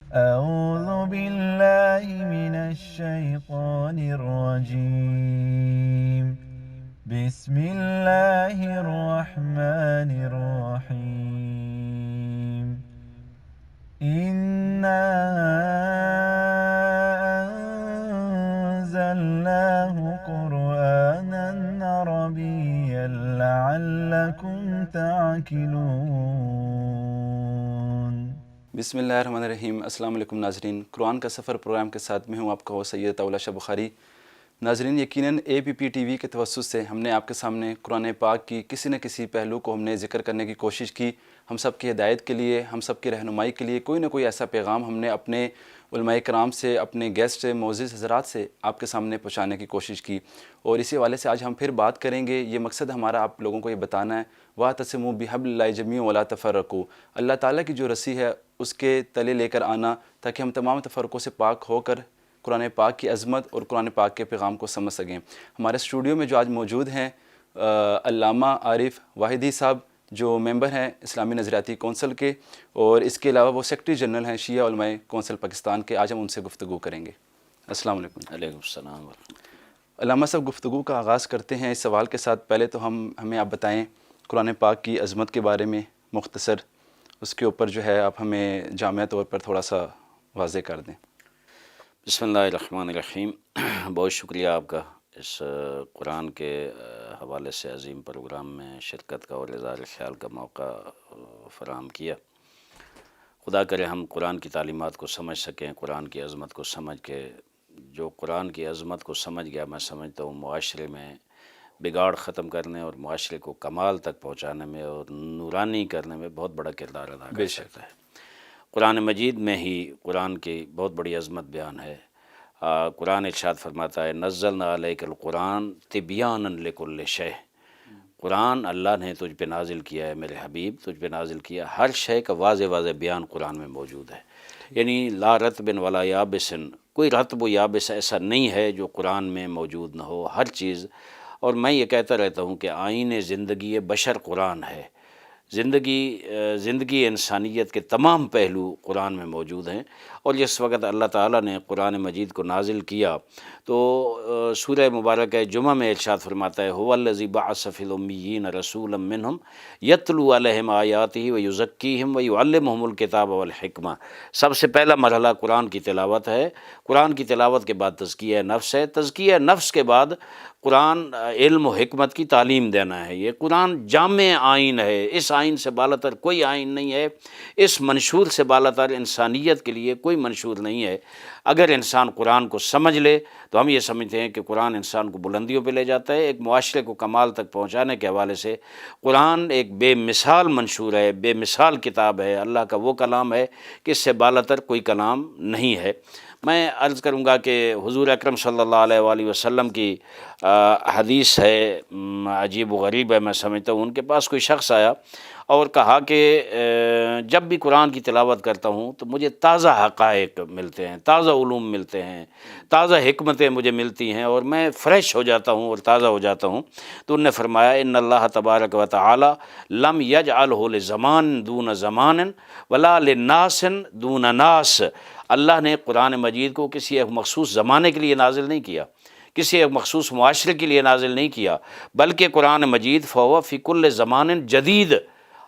أعوذ بالله من الشيطان الرجيم بسم الله الرحمن الرحيم إنا أنزلناه قرآنا عربيا لعلكم تعقلون۔ بسم اللہ الرحمن الرحیم۔ السلام علیکم ناظرین، قرآن کا سفر پروگرام کے ساتھ میں ہوں آپ کا ہوسٹ سید اولا شاہ بخاری۔ ناظرین، یقیناً APP TV کے توسط سے ہم نے آپ کے سامنے قرآن پاک کی کسی نہ کسی پہلو کو ہم نے ذکر کرنے کی کوشش کی۔ ہم سب کی ہدایت کے لیے، ہم سب کی رہنمائی کے لیے کوئی نہ کوئی ایسا پیغام ہم نے اپنے علماء کرام سے، اپنے گیسٹ سے، معزز حضرات سے آپ کے سامنے پہنچانے کی کوشش کی، اور اسی حوالے سے آج ہم پھر بات کریں گے۔ یہ مقصد ہمارا آپ لوگوں کو یہ بتانا ہے، وَاعْتَصِمُوا بِحَبْلِ اللَّهِ جَمِيعًا وَلَا تَفَرَّقُوا، اللہ تعالیٰ کی جو رسی ہے اس کے تلے لے کر آنا، تاکہ ہم تمام تفرقوں سے پاک ہو کر قرآن پاک کی عظمت اور قرآن پاک کے پیغام کو سمجھ سکیں۔ ہمارے اسٹوڈیو میں جو آج موجود ہیں علامہ عارف واحدی صاحب، جو ممبر ہیں اسلامی نظریاتی کونسل کے، اور اس کے علاوہ وہ سیکرٹری جنرل ہیں شیعہ علماء کونسل پاکستان کے۔ آج ہم ان سے گفتگو کریں گے۔ السلام علیکم۔ علیکم السلام ورحمۃ اللہ۔ علامہ صاحب، گفتگو کا آغاز کرتے ہیں اس سوال کے ساتھ۔ پہلے تو ہمیں آپ بتائیں قرآن پاک کی عظمت کے بارے میں مختصر، اس کے اوپر جو ہے آپ ہمیں جامع طور پر تھوڑا سا واضح کر دیں۔ بسم اللہ الرحمن الرحیم۔ بہت شکریہ آپ کا اس قرآن کے حوالے سے عظیم پروگرام میں شرکت کا اور اظہار خیال کا موقع فراہم کیا۔ خدا کرے ہم قرآن کی تعلیمات کو سمجھ سکیں، قرآن کی عظمت کو سمجھ کے، جو قرآن کی عظمت کو سمجھ گیا، میں سمجھتا ہوں معاشرے میں بگاڑ ختم کرنے اور معاشرے کو کمال تک پہنچانے میں اور نورانی کرنے میں بہت بڑا کردار ادا کر سکتا ہے۔ قرآن مجید میں ہی قرآن کی بہت بڑی عظمت بیان ہے۔ قرآن ارشاد فرماتا ہے نزلنا علیک القرآن تبیانا لکل شیء، قرآن اللہ نے تجھ پہ نازل کیا ہے میرے حبیب، تجھ پہ نازل کیا ہر شے کا واضح واضح بیان قرآن میں موجود ہے۔ یعنی لا رطب ولا یابس، کوئی رطب و یابس ایسا نہیں ہے جو قرآن میں موجود نہ ہو، ہر چیز۔ اور میں یہ کہتا رہتا ہوں کہ آئین زندگی بشر قرآن ہے۔ زندگی انسانیت کے تمام پہلو قرآن میں موجود ہیں، اور جس وقت اللہ تعالیٰ نے قرآن مجید کو نازل کیا تو سورہ مبارکہ جمعہ میں ارشاد فرماتا ہے هو الذی بعث فی الامیین رسولا منہم یتلو علیہم آیاتہ ویزکیہم ویعلمہم الکتاب والحکمہ۔ سب سے پہلا مرحلہ قرآن کی تلاوت ہے۔ قرآن کی تلاوت کے بعد تزکیہ نفس ہے، تزکیہ نفس کے بعد قرآن علم و حکمت کی تعلیم دینا ہے۔ یہ قرآن جامع آئین ہے، اس آئین سے بالاتر کوئی آئین نہیں ہے، اس منشور سے بالاتر انسانیت کے لیے کوئی منشور نہیں ہے۔ اگر انسان قرآن کو سمجھ لے تو ہم یہ سمجھتے ہیں کہ قرآن انسان کو بلندیوں پہ لے جاتا ہے۔ ایک معاشرے کو کمال تک پہنچانے کے حوالے سے قرآن ایک بے مثال منشور ہے، بے مثال کتاب ہے، اللہ کا وہ کلام ہے کہ اس سے بالاتر کوئی کلام نہیں ہے۔ میں عرض کروں گا کہ حضور اکرم صلی اللہ علیہ وآلہ وسلم کی حدیث ہے، عجیب و غریب ہے، میں سمجھتا ہوں۔ ان کے پاس کوئی شخص آیا اور کہا کہ جب بھی قرآن کی تلاوت کرتا ہوں تو مجھے تازہ حقائق ملتے ہیں، تازہ علوم ملتے ہیں، تازہ حکمتیں مجھے ملتی ہیں، اور میں فریش ہو جاتا ہوں اور تازہ ہو جاتا ہوں۔ تو انہوں نے فرمایا ان اللہ تبارک و تعالی لم یجعلہ لزمان دون زمان ولا لناس دون ناس، اللہ نے قرآن مجید کو کسی ایک مخصوص زمانے کے لیے نازل نہیں کیا، کسی ایک مخصوص معاشرے کے لیے نازل نہیں کیا، بلکہ قرآن مجید فہو فی کل زمان جدید،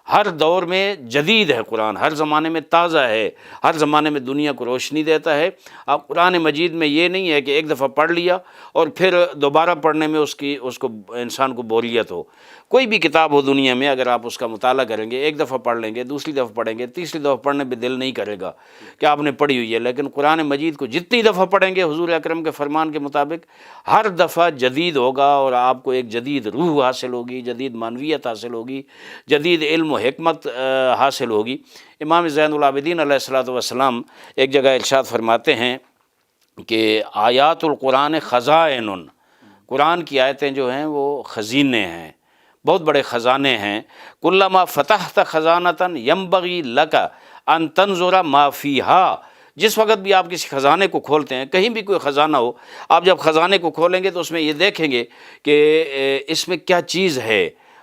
ہر دور میں جدید ہے قرآن، ہر زمانے میں تازہ ہے، ہر زمانے میں دنیا کو روشنی دیتا ہے۔ اب قرآن مجید میں یہ نہیں ہے کہ ایک دفعہ پڑھ لیا اور پھر دوبارہ پڑھنے میں اس کو انسان کو بوریت ہو۔ کوئی بھی کتاب ہو دنیا میں، اگر آپ اس کا مطالعہ کریں گے، ایک دفعہ پڑھ لیں گے، دوسری دفعہ پڑھیں گے، تیسری دفعہ پڑھنے پہ دل نہیں کرے گا کہ آپ نے پڑھی ہوئی ہے۔ لیکن قرآن مجید کو جتنی دفعہ پڑھیں گے حضور اکرم کے فرمان کے مطابق ہر دفعہ جدید ہوگا، اور آپ کو ایک جدید روح حاصل ہوگی، جدید معنویت حاصل ہوگی، جدید علم و حکمت حاصل ہوگی۔ امام زین العابدین علیہ الصلوۃ والسلام ایک جگہ ارشاد فرماتے ہیں کہ آیات القرآن خزائن، قرآن کی آیتیں جو ہیں وہ خزینے ہیں، بہت بڑے خزانے ہیں۔ کلما فتحت خزانۃ ینبغی لک ان تنظر ما فیہا، جس وقت بھی آپ کسی خزانے کو کھولتے ہیں، کہیں بھی کوئی خزانہ ہو، آپ جب خزانے کو کھولیں گے تو اس میں یہ دیکھیں گے کہ اس میں کیا چیز ہے۔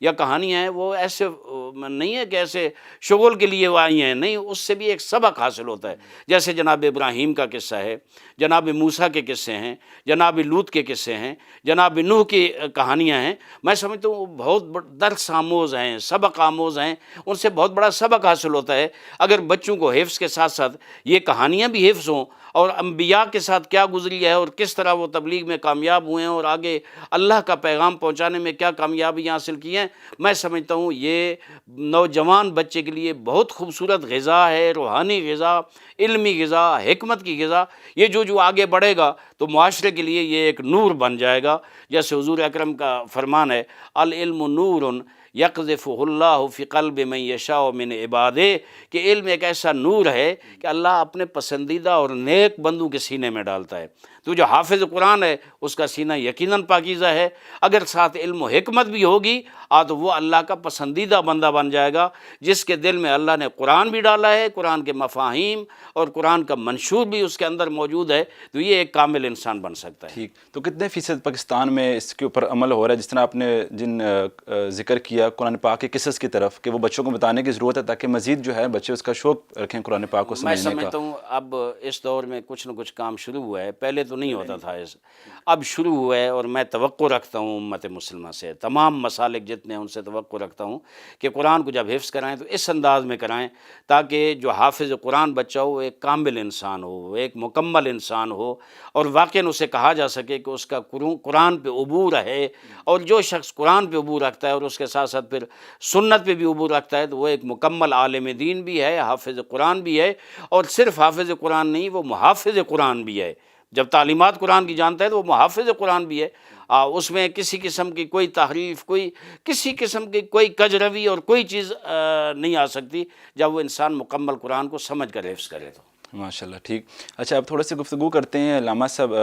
یا کہانیاں ہیں وہ ایسے نہیں ہے کہ ایسے شغل کے لیے وہ آئی ہیں، نہیں، اس سے بھی ایک سبق حاصل ہوتا ہے. جیسے جناب ابراہیم کا قصہ ہے، جناب موسیٰ کے قصے ہیں، جناب لوط کے قصے ہیں، جناب نوح کی کہانیاں ہیں. میں سمجھتا ہوں وہ بہت درس آموز ہیں، سبق آموز ہیں، ان سے بہت بڑا سبق حاصل ہوتا ہے. اگر بچوں کو حفظ کے ساتھ ساتھ یہ کہانیاں بھی حفظ ہوں اور انبیاء کے ساتھ کیا گزری ہے اور کس طرح وہ تبلیغ میں کامیاب ہوئے ہیں اور آگے اللہ کا پیغام پہنچانے میں کیا کامیابیاں حاصل کی ہیں، میں سمجھتا ہوں یہ نوجوان بچے کے لیے بہت خوبصورت غذا ہے، روحانی غذا، علمی غذا، حکمت کی غذا. یہ جو آگے بڑھے گا تو معاشرے کے لیے یہ ایک نور بن جائے گا. جیسے حضور اکرم کا فرمان ہے، العلم نور یقذفہ اللہ فی قلب من یشاء من عبادہ، کہ علم ایک ایسا نور ہے کہ اللہ اپنے پسندیدہ اور نیک بندوں کے سینے میں ڈالتا ہے. تو جو حافظ قرآن ہے اس کا سینہ یقیناً پاکیزہ ہے. اگر ساتھ علم و حکمت بھی ہوگی تو وہ اللہ کا پسندیدہ بندہ بن جائے گا، جس کے دل میں اللہ نے قرآن بھی ڈالا ہے، قرآن کے مفاہیم اور قرآن کا منشور بھی اس کے اندر موجود ہے. تو یہ ایک کامل انسان بن سکتا ہے. ٹھیک، تو کتنے فیصد پاکستان میں اس کے اوپر عمل ہو رہا ہے؟ جس طرح آپ نے ذکر کیا قرآن پاک کے قصص کی طرف کہ وہ بچوں کو بتانے کی ضرورت ہے تاکہ مزید جو ہے بچے اس کا شوق رکھیں قرآن پاک کو میں سمجھنے کا. سمجھتا ہوں اب اس دور میں کچھ نہ کچھ کام شروع ہوا ہے، پہلے تو نہیں ہوتا تھا، اب شروع ہوا ہے. اور میں توقع رکھتا ہوں امت مسلمہ سے، تمام مسالک جتنے ہیں ان سے توقع رکھتا ہوں کہ قرآن کو جب حفظ کرائیں تو اس انداز میں کرائیں تاکہ جو حافظ قرآن بچہ ہو وہ ایک کامل انسان ہو، وہ ایک مکمل انسان ہو، اور واقعاً اسے کہا جا سکے کہ اس کا قرآن پہ عبور ہے. اور جو شخص قرآن پہ عبور رکھتا ہے اور اس کے ساتھ ساتھ پھر سنت پہ بھی عبور رکھتا ہے تو وہ ایک مکمل عالم دین بھی ہے، حافظ قرآن بھی ہے. اور صرف حافظ قرآن نہیں، وہ محافظ قرآن بھی ہے. جب تعلیمات قرآن کی جانتا ہے تو وہ محافظ قرآن بھی ہے. اس میں کسی قسم کی کوئی تحریف، کسی قسم کی کوئی کج روی اور کوئی چیز نہیں آ سکتی جب وہ انسان مکمل قرآن کو سمجھ کر حفظ کرے تو. ماشاءاللہ. ٹھیک، اچھا اب تھوڑا سی گفتگو کرتے ہیں علامہ صاحب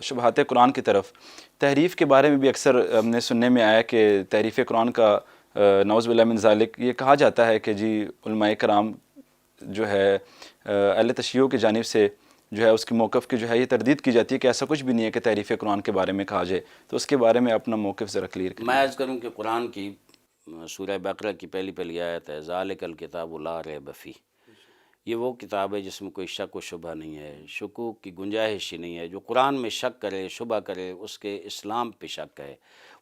شبہات قرآن کی طرف. تحریف کے بارے میں بھی اکثر ہم نے سننے میں آیا کہ تحریف قرآن کا نعوذ باللہ من ذالک یہ کہا جاتا ہے کہ جی علماء کرام جو ہے اہل تشیع کی جانب سے جو ہے اس کے موقف کی جو ہے یہ تردید کی جاتی ہے کہ ایسا کچھ بھی نہیں ہے کہ تحریف قرآن کے بارے میں کہا جائے. تو اس کے بارے میں اپنا موقف ذرا کلیئر کریں. میں عرض کروں کہ قرآن کی سورہ بقرہ کی پہلی آیت ہے، ذالک الکتاب لا ریب فیہ. یہ وہ کتاب ہے جس میں کوئی شک و شبہ نہیں ہے، شکوک کی گنجائش ہی نہیں ہے. جو قرآن میں شک کرے، شبہ کرے، اس کے اسلام پہ شک ہے،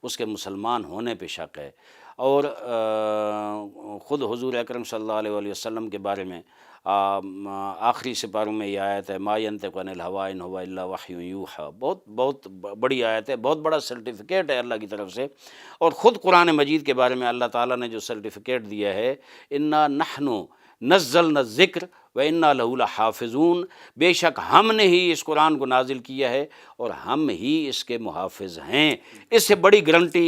اس کے مسلمان ہونے پہ شک ہے. اور خود حضور اکرم صلی اللہ علیہ وسلم کے بارے میں آخری سپاروں میں یہ آیت ہے، ما ینطق عن الہویٰ ان ہوا الا وحی یوحیٰ. بہت بڑی آیت ہے، بہت بڑا سرٹیفکیٹ ہے اللہ کی طرف سے. اور خود قرآن مجید کے بارے میں اللہ تعالیٰ نے جو سرٹیفکیٹ دیا ہے، انا نحن نزلنا الذکر وَإِنَّا لَهُ لَحَافِظُونَ، بے شک ہم نے ہی اس قرآن کو نازل کیا ہے اور ہم ہی اس کے محافظ ہیں. اس سے بڑی گارنٹی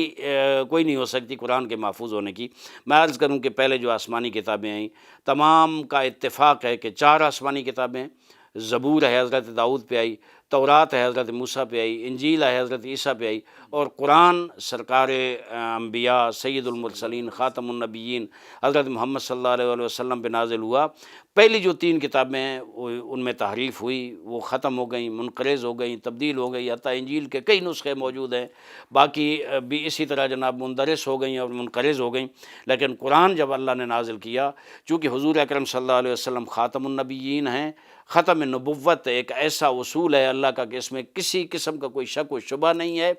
کوئی نہیں ہو سکتی قرآن کے محفوظ ہونے کی. میں عرض کروں کہ پہلے جو آسمانی کتابیں آئیں تمام کا اتفاق ہے کہ 4 آسمانی کتابیں، زبور ہے حضرت داؤد پہ آئی، تورات ہے حضرت موسیٰ پہ آئی، انجیل ہے حضرت عیسیٰ پہ آئی، اور قرآن سرکار انبیاء سید المرسلین خاتم النبیین حضرت محمد صلی اللہ علیہ وسلم پہ نازل ہوا. پہلی جو 3 کتابیں ہیں ان میں تحریف ہوئی، وہ ختم ہو گئیں، منقرض ہو گئیں، تبدیل ہو گئی، حتیٰ انجیل کے کئی نسخے موجود ہیں، باقی بھی اسی طرح جناب مندرس ہو گئیں اور منقرض ہو گئیں. لیکن قرآن جب اللہ نے نازل کیا، چونکہ حضور اکرم صلی اللہ علیہ وسلم خاتم النبیین ہیں، ختم نبوت ایک ایسا اصول ہے اللہ کا کہ اس میں کسی قسم کا کوئی شک و شبہ نہیں ہے،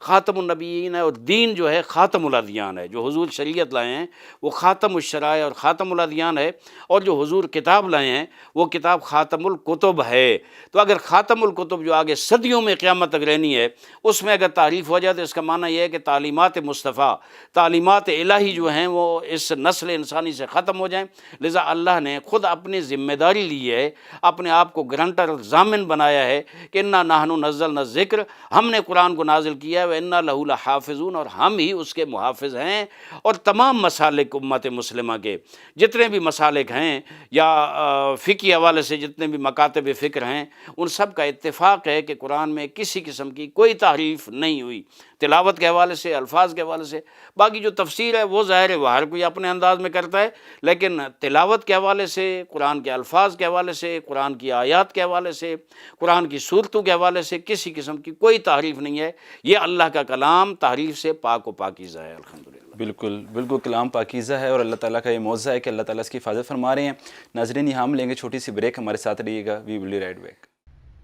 خاتم النبیین ہے. اور دین جو ہے خاتم الادیان ہے، جو حضور شریعت لائے ہیں وہ خاتم الشرائع اور خاتم الادیان ہے، اور جو حضور کتاب لائے ہیں وہ کتاب خاتم الکتب ہے. تو اگر خاتم الکتب جو آگے صدیوں میں قیامت تک رہنی ہے اس میں اگر تعریف ہو جائے تو اس کا معنی یہ ہے کہ تعلیمات مصطفیٰ، تعلیمات الہی جو ہیں وہ اس نسل انسانی سے ختم ہو جائیں. لذا اللہ نے خود اپنی ذمہ داری لی ہے، اپنے آپ کو گرانٹر اور ضامن بنایا ہے کہ انا نحن نزلنا الذکر، ہم نے قرآن کو نازل کیا ہے، وانا لہ لحافظون، اور ہم ہی اس کے محافظ ہیں. اور تمام مسالک امت مسلمہ کے جتنے بھی مسالک ہیں یا فقہی حوالے سے جتنے بھی مکاتب فکر ہیں ان سب کا اتفاق ہے کہ قرآن میں کسی قسم کی کوئی تحریف نہیں ہوئی، تلاوت کے حوالے سے، الفاظ کے حوالے سے. باقی جو تفسیر ہے وہ ظاہر ہے وہ ہر کوئی اپنے انداز میں کرتا ہے، لیکن تلاوت کے حوالے سے، قرآن کے الفاظ کے حوالے سے، قرآن کی آیات کے حوالے سے، قرآن کی صورتوں کے حوالے سے کسی قسم کی کوئی تحریف نہیں ہے. یہ اللہ کا کلام تحریف سے پاک و پاکیزہ ہے الحمدللہ. بالکل بالکل کلام پاکیزہ ہے اور اللہ تعالیٰ کا یہ معجزہ ہے کہ اللہ تعالیٰ اس کی حفاظت فرما رہے ہیں۔ ناظرین یہاں ہم لیں گے چھوٹی سی بریک، ہمارے ساتھ رہیے گا، وی ول بی رائٹ بیک۔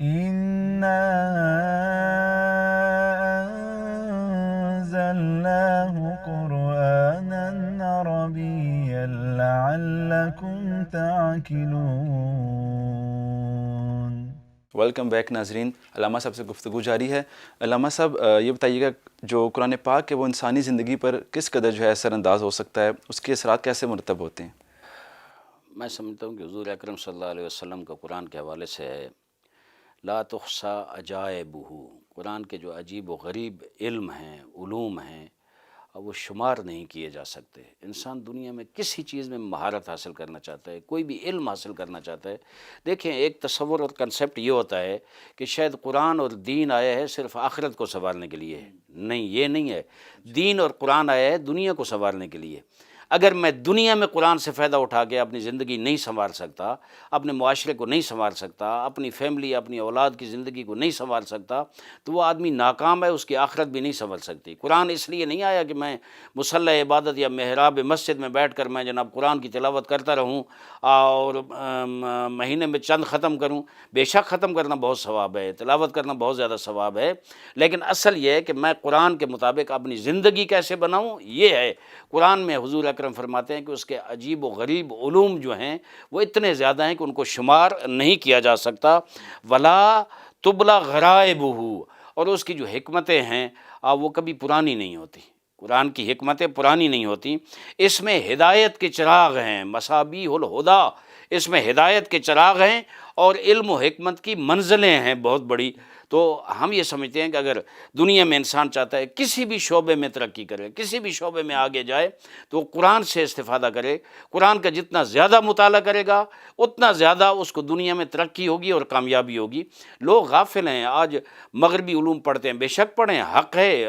إنا أنزلناه قرآنا عربيا لعلكم تعقلون۔ ویلکم بیک ناظرین، علامہ صاحب سے گفتگو جاری ہے۔ علامہ صاحب یہ بتائیے گا جو قرآن پاک ہے وہ انسانی زندگی پر کس قدر جو ہے اثر انداز ہو سکتا ہے، اس کے اثرات کیسے مرتب ہوتے ہیں؟ میں سمجھتا ہوں کہ حضور اکرم صلی اللہ علیہ وسلم کا قرآن کے حوالے سے ہے لا تحصى عجائبہ، قرآن کے جو عجیب و غریب علم ہیں، علوم ہیں، وہ شمار نہیں کیے جا سکتے۔ انسان دنیا میں کسی چیز میں مہارت حاصل کرنا چاہتا ہے، کوئی بھی علم حاصل کرنا چاہتا ہے، دیکھیں ایک تصور اور کنسیپٹ یہ ہوتا ہے کہ شاید قرآن اور دین آیا ہے صرف آخرت کو سنوارنے کے لیے، نہیں یہ نہیں ہے۔ دین اور قرآن آیا ہے دنیا کو سنوارنے کے لیے۔ اگر میں دنیا میں قرآن سے فائدہ اٹھا کے اپنی زندگی نہیں سنوار سکتا، اپنے معاشرے کو نہیں سنوار سکتا، اپنی فیملی اپنی اولاد کی زندگی کو نہیں سنوار سکتا، تو وہ آدمی ناکام ہے، اس کی آخرت بھی نہیں سنور سکتی۔ قرآن اس لیے نہیں آیا کہ میں مصلی عبادت یا محراب مسجد میں بیٹھ کر میں جناب قرآن کی تلاوت کرتا رہوں اور مہینے میں چند ختم کروں۔ بے شک ختم کرنا بہت ثواب ہے، تلاوت کرنا بہت زیادہ ثواب ہے، لیکن اصل یہ ہے کہ میں قرآن کے مطابق اپنی زندگی کیسے بناؤں، یہ ہے۔ قرآن میں حضور اکرم فرماتے ہیں کہ اس کے عجیب و غریب علوم جو ہیں وہ اتنے زیادہ ہیں کہ ان کو شمار نہیں کیا جا سکتا۔ ولا تبلا غرائبہ، اور اس کی جو حکمتیں ہیں وہ کبھی پرانی نہیں ہوتی۔ قرآن کی حکمتیں پرانی نہیں ہوتی۔ اس میں ہدایت کے چراغ ہیں، مصابیح الہدیٰ، اس میں ہدایت کے چراغ ہیں اور علم و حکمت کی منزلیں ہیں بہت بڑی۔ تو ہم یہ سمجھتے ہیں کہ اگر دنیا میں انسان چاہتا ہے کسی بھی شعبے میں ترقی کرے، کسی بھی شعبے میں آگے جائے، تو قرآن سے استفادہ کرے۔ قرآن کا جتنا زیادہ مطالعہ کرے گا اتنا زیادہ اس کو دنیا میں ترقی ہوگی اور کامیابی ہوگی۔ لوگ غافل ہیں، آج مغربی علوم پڑھتے ہیں، بے شک پڑھیں، حق ہے،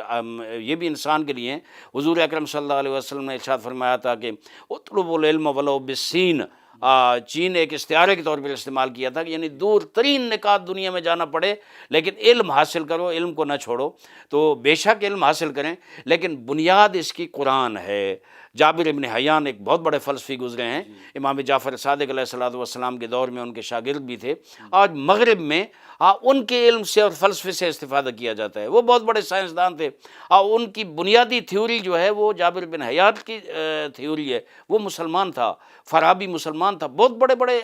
یہ بھی انسان کے لیے۔ حضور اکرم صلی اللہ علیہ وسلم نے ارشاد فرمایا تھا کہ اطلبوا العلم ولو بالسین، چین ایک استعارے کے طور پر استعمال کیا تھا کہ یعنی دور ترین نکات دنیا میں جانا پڑے لیکن علم حاصل کرو، علم کو نہ چھوڑو۔ تو بے شک علم حاصل کریں، لیکن بنیاد اس کی قرآن ہے۔ جابر ابن حیان ایک بہت بڑے فلسفی گزرے ہیں، امام جعفر صادق علیہ الصلوۃ والسلام کے دور میں ان کے شاگرد بھی تھے۔ آج مغرب میں ان کے علم سے اور فلسفے سے استفادہ کیا جاتا ہے۔ وہ بہت بڑے سائنسدان تھے، ان کی بنیادی تھیوری جو ہے وہ جابر بن حیان کی تھیوری ہے۔ وہ مسلمان تھا، فارابی مسلمان تھا، بہت بڑے بڑے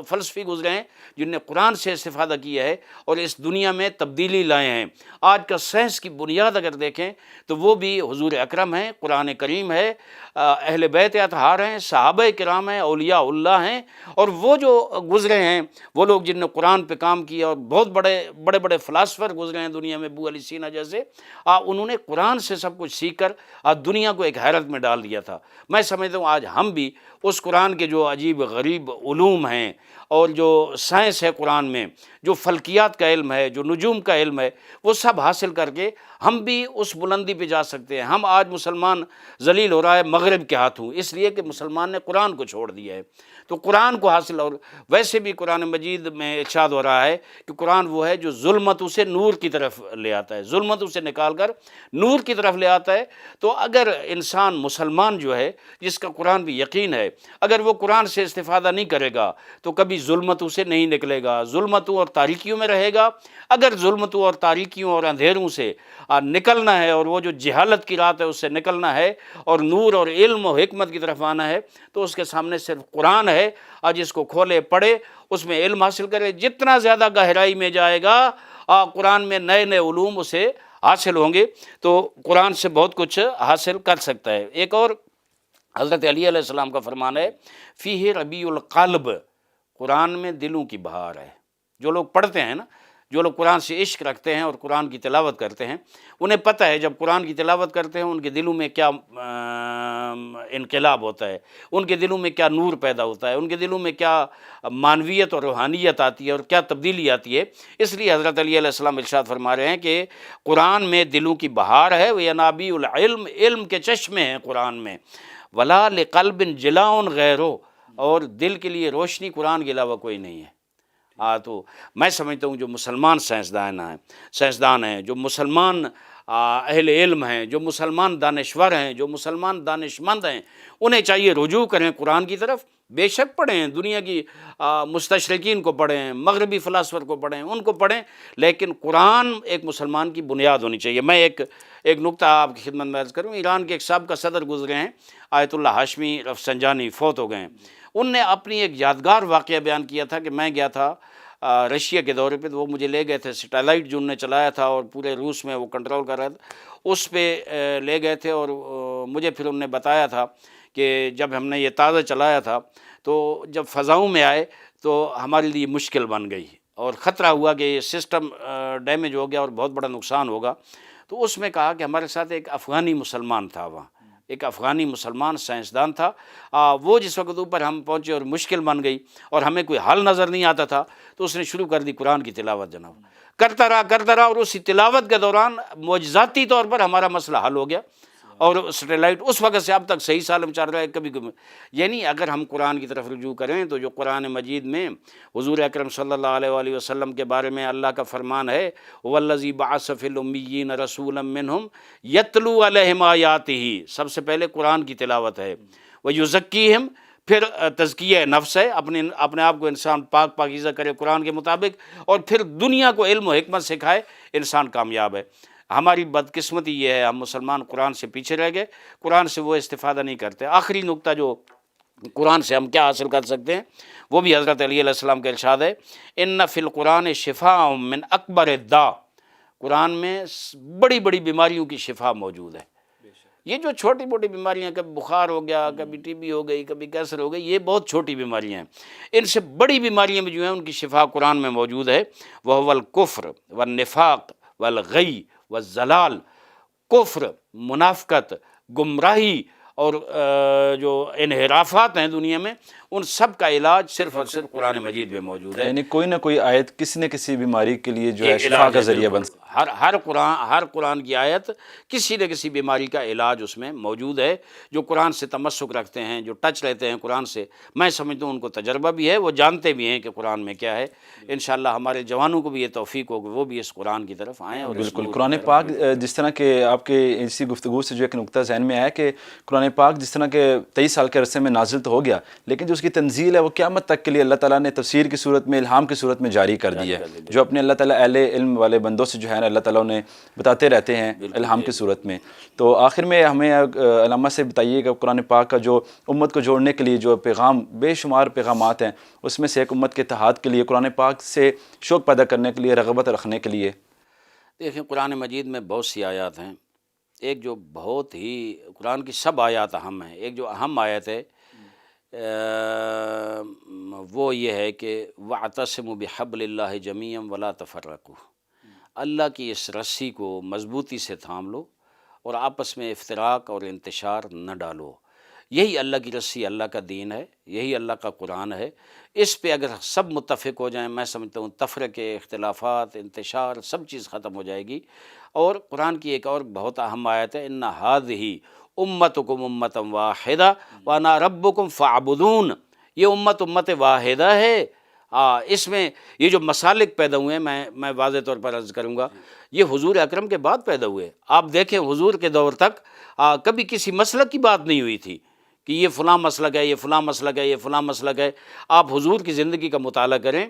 فلسفی گزرے ہیں جن نے قرآن سے استفادہ کیا ہے اور اس دنیا میں تبدیلی لائے ہیں۔ آج کا سائنس کی بنیاد اگر دیکھیں تو وہ بھی حضور اکرم ہیں، قرآن کریم ہے، اہل بیت اطہار ہیں، صحابہ کرام ہیں، اولیاء اللہ ہیں، اور وہ جو گزرے ہیں وہ لوگ جن نے قرآن پہ کام کیا، اور بہت بڑے بڑے فلاسفر گزرے ہیں دنیا میں، ابو علی سینا جیسے، انہوں نے قرآن سے سب کچھ سیکھ کر دنیا کو ایک حیرت میں ڈال دیا تھا۔ میں سمجھتا ہوں آج ہم بھی اس قرآن کے جو عجیب غریب علوم ہیں اور جو سائنس ہے قرآن میں، جو فلکیات کا علم ہے، جو نجوم کا علم ہے، وہ سب حاصل کر کے ہم بھی اس بلندی پہ جا سکتے ہیں۔ ہم آج مسلمان ذلیل ہو رہا ہے مغرب کے ہاتھوں، اس لیے کہ مسلمان نے قرآن کو چھوڑ دیا ہے۔ تو قرآن کو حاصل، اور ویسے بھی قرآن مجید میں ارشاد ہو رہا ہے کہ قرآن وہ ہے جو ظلمتوں سے نور کی طرف لے آتا ہے، ظلمتوں سے نکال کر نور کی طرف لے آتا ہے۔ تو اگر انسان مسلمان جو ہے جس کا قرآن بھی یقین ہے، اگر وہ قرآن سے استفادہ نہیں کرے گا تو کبھی ظلمتوں سے نہیں نکلے گا، ظلمتوں اور تاریکیوں میں رہے گا۔ اگر ظلمتوں اور تاریکیوں اور اندھیروں سے نکلنا ہے اور وہ جو جہالت کی رات ہے اس سے نکلنا ہے اور نور اور علم و حکمت کی طرف آنا ہے، تو اس کے سامنے صرف قرآن ہے، اور جس کو کھولے پڑھے اس میں علم حاصل کرے، جتنا زیادہ گہرائی میں جائے گا قرآن میں نئے نئے علوم اسے حاصل ہوں گے، تو قرآن سے بہت کچھ حاصل کر سکتا ہے۔ ایک اور حضرت علی علیہ السلام کا فرمان ہے فیہ ربیع القلب، قرآن میں دلوں کی بہار ہے۔ جو لوگ پڑھتے ہیں نا، جو لوگ قرآن سے عشق رکھتے ہیں اور قرآن کی تلاوت کرتے ہیں، انہیں پتہ ہے جب قرآن کی تلاوت کرتے ہیں ان کے دلوں میں کیا انقلاب ہوتا ہے، ان کے دلوں میں کیا نور پیدا ہوتا ہے، ان کے دلوں میں کیا معنویت اور روحانیت آتی ہے اور کیا تبدیلی آتی ہے۔ اس لیے حضرت علی علیہ السلام ارشاد فرما رہے ہیں کہ قرآن میں دلوں کی بہار ہے، وَيَنَابِيُ الْعِلْم، علم کے چشمے ہیں قرآن میں، وَلَا لِقَلْبٍ جِلَاءٌ غَيْرُهُ، اور دل کے لیے روشنی قرآن کے علاوہ کوئی نہیں ہے۔ تو میں سمجھتا ہوں جو مسلمان سائنسدان ہیں، جو مسلمان اہل علم ہیں، جو مسلمان دانشور ہیں، جو مسلمان دانشمند ہیں، انہیں چاہیے رجوع کریں قرآن کی طرف. بے شک پڑھیں، دنیا کی مستشرقین کو پڑھیں، مغربی فلاسفر کو پڑھیں، ان کو پڑھیں، لیکن قرآن ایک مسلمان کی بنیاد ہونی چاہیے. میں ایک نقطہ آپ کی خدمت میں عرض کروں. ایران کے ایک سابقہ صدر گزرے ہیں آیت اللہ ہاشمی رفسنجانی، فوت ہو گئے ہیں. ان نے اپنی ایک یادگار واقعہ بیان کیا تھا کہ میں گیا تھا رشیا کے دورے پہ، تو وہ مجھے لے گئے تھے. سیٹلائٹ جو انہوں نے چلایا تھا اور پورے روس میں وہ کنٹرول کر رہا تھا، اس پہ لے گئے تھے. اور مجھے پھر انہوں نے بتایا تھا کہ جب ہم نے یہ تازہ چلایا تھا تو جب فضاؤں میں آئے تو ہمارے لیے مشکل بن گئی اور خطرہ ہوا کہ یہ سسٹم ڈیمیج ہو گیا اور بہت بڑا نقصان ہوگا. تو اس میں کہا کہ ہمارے ساتھ ایک افغانی مسلمان تھا، وہاں ایک افغانی مسلمان سائنسدان تھا. وہ جس وقت اوپر ہم پہنچے اور مشکل بن گئی اور ہمیں کوئی حل نظر نہیں آتا تھا، تو اس نے شروع کر دی قرآن کی تلاوت. جناب کرتا رہا اور اسی تلاوت کے دوران معجزاتی طور پر ہمارا مسئلہ حل ہو گیا. اور سیٹلائٹ اس وقت سے اب تک صحیح سالم چل رہا ہے. کبھی یعنی اگر ہم قرآن کی طرف رجوع کریں تو جو قرآن مجید میں حضور اکرم صلی اللہ علیہ وآلہ وسلم کے بارے میں اللہ کا فرمان ہے، وَالَّذِي بَعَثَ فِي الْأُمِّيِّينَ رَسُولًا مِّنْهُمْ يَتْلُو عَلَيْهِمْ آيَاتِهِ، سب سے پہلے قرآن کی تلاوت ہے. وَيُزَكِّيهِمْ، پھر تزکیہ نفس ہے، اپنے آپ کو انسان پاکیزہ کرے قرآن کے مطابق، اور پھر دنیا کو علم و حکمت سکھائے، انسان کامیاب ہے. ہماری بدقسمتی یہ ہے، ہم مسلمان قرآن سے پیچھے رہ گئے، قرآن سے وہ استفادہ نہیں کرتے. آخری نقطہ جو قرآن سے ہم کیا حاصل کر سکتے ہیں، وہ بھی حضرت علی علیہ السلام کا ارشاد ہے، ان فی القرآن شفاء من اکبر الداء، قرآن میں بڑی بڑی بیماریوں کی شفا موجود ہے. یہ جو چھوٹی موٹی بیماریاں، کبھی بخار ہو گیا، کبھی ٹی بی ہو گئی، کبھی کینسر ہو گئی، یہ بہت چھوٹی بیماریاں ہیں. ان سے بڑی بیماریاں بھی جو ہیں ان کی شفا قرآن میں موجود ہے. وَهُوَ الْكُفْرُ وَالنِّفَاقُ وَالْغَيُّ وَالزَّلَالُ، کفر، منافقت، گمراہی اور جو انحرافات ہیں دنیا میں، ان سب کا علاج صرف اور صرف قرآن مجید میں موجود ہے. یعنی کوئی نہ کوئی آیت کسی نہ کسی بیماری کے لیے جو ہے شفا کا ذریعہ بن سکتی ہے. ہر قرآن کی آیت کسی نہ کسی بیماری کا علاج اس میں موجود ہے. جو قرآن سے تمسک رکھتے ہیں، جو ٹچ رہتے ہیں قرآن سے، میں سمجھتا ہوں ان کو تجربہ بھی ہے، وہ جانتے بھی ہیں کہ قرآن میں کیا ہے. انشاءاللہ ہمارے جوانوں کو بھی یہ توفیق ہو کہ وہ بھی اس قرآن کی طرف آئیں. اور بالکل قرآن پاک جس طرح کہ آپ کے اسی گفتگو سے جو ایک نقطہ ذہن میں آیا کہ قرآن پاک جس طرح کہ 23 سال کے عرصے میں نازل تو ہو گیا، لیکن جو اس کی تنزیل ہے وہ قیامت تک کے لیے اللہ تعالیٰ نے تفسیر کی صورت میں، الہام کی صورت میں جاری کر دی ہے، جو اپنے اللہ تعالیٰ اہل علم والے بندوں سے جو ہے نا اللہ تعالیٰ انہیں بتاتے رہتے ہیں الہام کی صورت میں. تو آخر میں ہمیں علامہ سے بتائیے کہ قرآن پاک کا جو امت کو جوڑنے کے لیے جو پیغام، بے شمار پیغامات ہیں، اس میں سے ایک امت کے اتحاد کے لیے، قرآن پاک سے شوق پیدا کرنے کے لیے، رغبت رکھنے کے لیے. دیکھیں قرآن مجید میں بہت سی آیات ہیں. ایک جو بہت ہی قرآن کی سب آیات اہم ہیں، ایک جو اہم آیت ہے وہ یہ ہے کہ وَاعْتَصِمُوا بِحَبْلِ اللَّهِ جَمِيعًا وَلَا تَفَرَّقُوا، اللہ کی اس رسی کو مضبوطی سے تھام لو اور آپس میں افتراق اور انتشار نہ ڈالو. یہی اللہ کی رسی، اللہ کا دین ہے، یہی اللہ کا قرآن ہے. اس پہ اگر سب متفق ہو جائیں، میں سمجھتا ہوں تفرقے، اختلافات، انتشار، سب چیز ختم ہو جائے گی. اور قرآن کی ایک اور بہت اہم آیت ہے، اِنَّ هَٰذِهِ أُمَّتُكُمْ أُمَّةً وَاحِدَةً وَأَنَا رَبُّكُمْ فَاعْبُدُونِ. یہ امت واحدہ ہے. اس میں یہ جو مسالک پیدا ہوئے ہیں، میں واضح طور پر عرض کروں گا، یہ حضور اکرم کے بعد پیدا ہوئے. آپ دیکھیں حضور کے دور تک کبھی کسی مسلک کی بات نہیں ہوئی تھی کہ یہ فلاں مسلک ہے، یہ فلاں مسلک ہے، یہ فلاں مسلک ہے. آپ حضور کی زندگی کا مطالعہ کریں،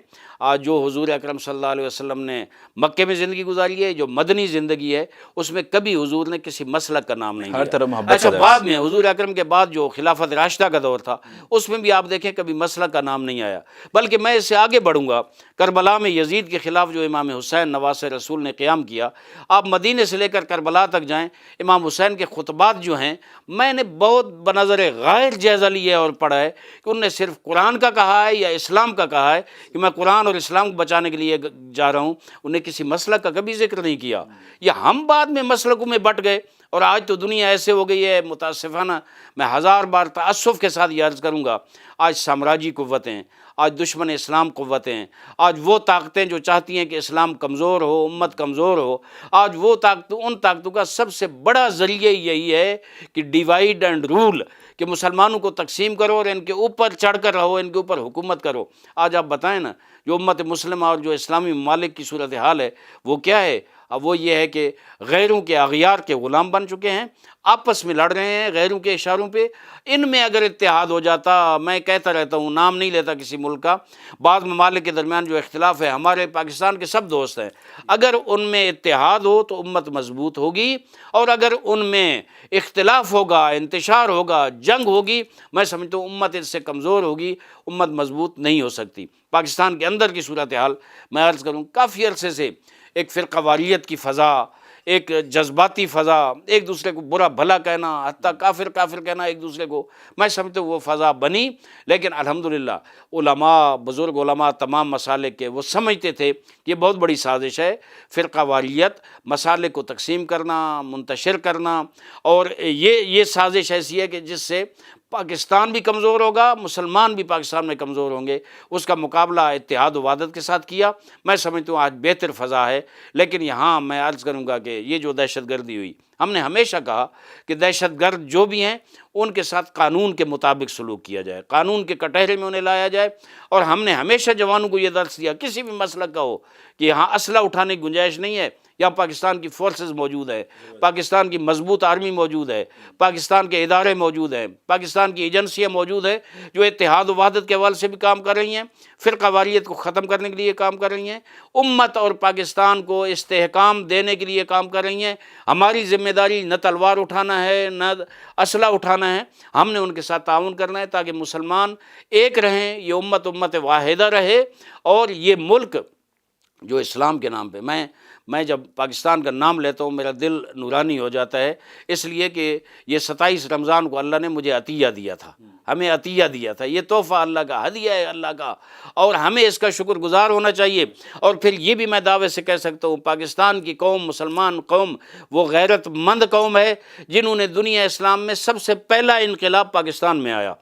جو حضور اکرم صلی اللہ علیہ وسلم نے مکے میں زندگی گزاری ہے، جو مدنی زندگی ہے، اس میں کبھی حضور نے کسی مسلک کا نام نہیں ہر لیا. طرف محبت اچھا ہے. بعد میں حضور اکرم کے بعد جو خلافت راشدہ کا دور تھا، اس میں بھی آپ دیکھیں کبھی مسلک کا نام نہیں آیا. بلکہ میں اس سے آگے بڑھوں گا، کربلا میں یزید کے خلاف جو امام حسین نواز رسول نے قیام کیا، آپ مدینے سے لے کر کربلا تک جائیں، امام حسین کے خطبات جو ہیں، میں نے بہت بنظر غیر جائزہ لیا اور پڑھا ہے کہ انہوں نے صرف قرآن کا کہا ہے یا اسلام کا کہا ہے کہ میں قرآن اور اسلام کو بچانے کے لیے جا رہا ہوں. انہیں کسی مسلک کا کبھی ذکر نہیں کیا. یا ہم بعد میں مسلکوں میں بٹ گئے، اور آج تو دنیا ایسے ہو گئی ہے، متاسفانہ میں ہزار بار تأسف کے ساتھ یہ عرض کروں گا، آج سامراجی قوتیں، آج دشمن اسلام قوتیں ہیں، آج وہ طاقتیں جو چاہتی ہیں کہ اسلام کمزور ہو، امت کمزور ہو، آج وہ ان طاقتوں کا سب سے بڑا ذریعہ یہی ہے کہ ڈیوائیڈ اینڈ رول، کہ مسلمانوں کو تقسیم کرو اور ان کے اوپر چڑھ کر رہو، ان کے اوپر حکومت کرو۔ آج آپ بتائیں نا، جو امت مسلمہ اور جو اسلامی ممالک کی صورتحال ہے وہ کیا ہے؟ اب وہ یہ ہے کہ غیروں کے اغیار کے غلام بن چکے ہیں، آپس میں لڑ رہے ہیں غیروں کے اشاروں پہ۔ ان میں اگر اتحاد ہو جاتا، میں کہتا رہتا ہوں، نام نہیں لیتا کسی ملک کا، بعض ممالک کے درمیان جو اختلاف ہے، ہمارے پاکستان کے سب دوست ہیں، اگر ان میں اتحاد ہو تو امت مضبوط ہوگی، اور اگر ان میں اختلاف ہوگا، انتشار ہوگا، جنگ ہوگی، میں سمجھتا ہوں امت اس سے کمزور ہوگی، امت مضبوط نہیں ہو سکتی۔ پاکستان کے اندر کی صورتحال میں عرض کروں، کافی عرصے سے ایک فرقہ واریت کی فضا، ایک جذباتی فضا، ایک دوسرے کو برا بھلا کہنا، حتیٰ کافر کافر کہنا ایک دوسرے کو، میں سمجھتا ہوں وہ فضا بنی، لیکن الحمدللہ علماء، بزرگ علماء تمام مسالک کے وہ سمجھتے تھے کہ یہ بہت بڑی سازش ہے، فرقہ واریت، مسالک کو تقسیم کرنا، منتشر کرنا، اور یہ سازش ایسی ہے کہ جس سے پاکستان بھی کمزور ہوگا، مسلمان بھی پاکستان میں کمزور ہوں گے۔ اس کا مقابلہ اتحاد و وحدت کے ساتھ کیا، میں سمجھتا ہوں آج بہتر فضا ہے۔ لیکن یہاں میں عرض کروں گا کہ یہ جو دہشت گردی ہوئی، ہم نے ہمیشہ کہا کہ دہشت گرد جو بھی ہیں ان کے ساتھ قانون کے مطابق سلوک کیا جائے، قانون کے کٹہرے میں انہیں لایا جائے، اور ہم نے ہمیشہ جوانوں کو یہ درس دیا، کسی بھی مسلک کا ہو، کہ یہاں اسلحہ اٹھانے کی گنجائش نہیں ہے، یہاں پاکستان کی فورسز موجود ہے، پاکستان کی مضبوط آرمی موجود ہے، پاکستان کے ادارے موجود ہیں، پاکستان کی ایجنسیاں موجود ہیں جو اتحاد و وحدت کے حوالے سے بھی کام کر رہی ہیں، فرقہ واریت کو ختم کرنے کے لیے کام کر رہی ہیں، امت اور پاکستان کو استحکام دینے کے لیے کام کر رہی ہیں۔ ہماری ذمہ داری نہ تلوار اٹھانا ہے، نہ اسلحہ اٹھانا ہے، ہم نے ان کے ساتھ تعاون کرنا ہے تاکہ مسلمان ایک رہیں، یہ امت واحدہ رہے، اور یہ ملک جو اسلام کے نام پہ، میں جب پاکستان کا نام لیتا ہوں میرا دل نورانی ہو جاتا ہے، اس لیے کہ یہ 27 رمضان کو اللہ نے مجھے عطیہ دیا تھا، ہمیں عطیہ دیا تھا، یہ تحفہ اللہ کا، ہدیہ ہے اللہ کا، اور ہمیں اس کا شکر گزار ہونا چاہیے۔ اور پھر یہ بھی میں دعوے سے کہہ سکتا ہوں، پاکستان کی قوم، مسلمان قوم، وہ غیرت مند قوم ہے جنہوں نے دنیا اسلام میں سب سے پہلا انقلاب پاکستان میں آیا،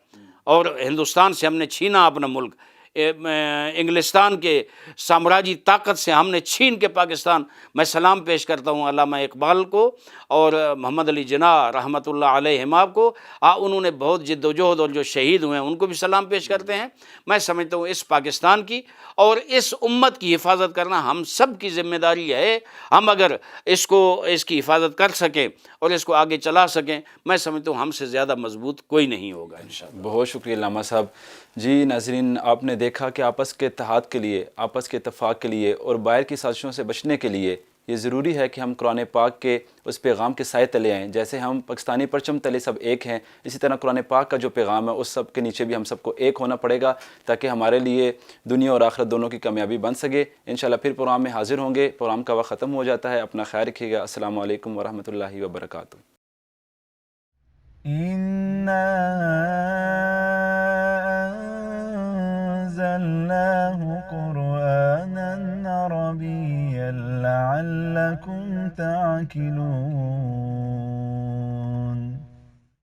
اور ہندوستان سے ہم نے چھینا اپنا ملک، انگلستان کے سامراجی طاقت سے ہم نے چھین کے پاکستان۔ میں سلام پیش کرتا ہوں علامہ اقبال کو اور محمد علی جناح رحمۃ اللہ علیہما کو، انہوں نے بہت جد و جہد، اور جو شہید ہوئے ہیں ان کو بھی سلام پیش کرتے ہیں۔ میں سمجھتا ہوں اس پاکستان کی اور اس امت کی حفاظت کرنا ہم سب کی ذمہ داری ہے۔ ہم اگر اس کی حفاظت کر سکیں اور اس کو آگے چلا سکیں، میں سمجھتا ہوں ہم سے زیادہ مضبوط کوئی نہیں ہوگا انشاءاللہ۔ بہت شکریہ علامہ صاحب۔ جی ناظرین، آپ نے دیکھا کہ آپس کے اتحاد کے لیے، آپس کے اتفاق کے لیے اور باہر کی سازشوں سے بچنے کے لیے یہ ضروری ہے کہ ہم قرآن پاک کے اس پیغام کے سائے تلے آئیں۔ جیسے ہم پاکستانی پرچم تلے سب ایک ہیں، اسی طرح قرآن پاک کا جو پیغام ہے اس سب کے نیچے بھی ہم سب کو ایک ہونا پڑے گا، تاکہ ہمارے لیے دنیا اور آخرت دونوں کی کامیابی بن سکے۔ انشاءاللہ پھر پروگرام میں حاضر ہوں گے۔ پروگرام کا وقت ختم ہو جاتا ہے، اپنا خیال رکھیے گا۔ السلام علیکم ورحمۃ اللہ وبرکاتہ۔ أنزلناه قرآنا عربيا لعلكم تعقلون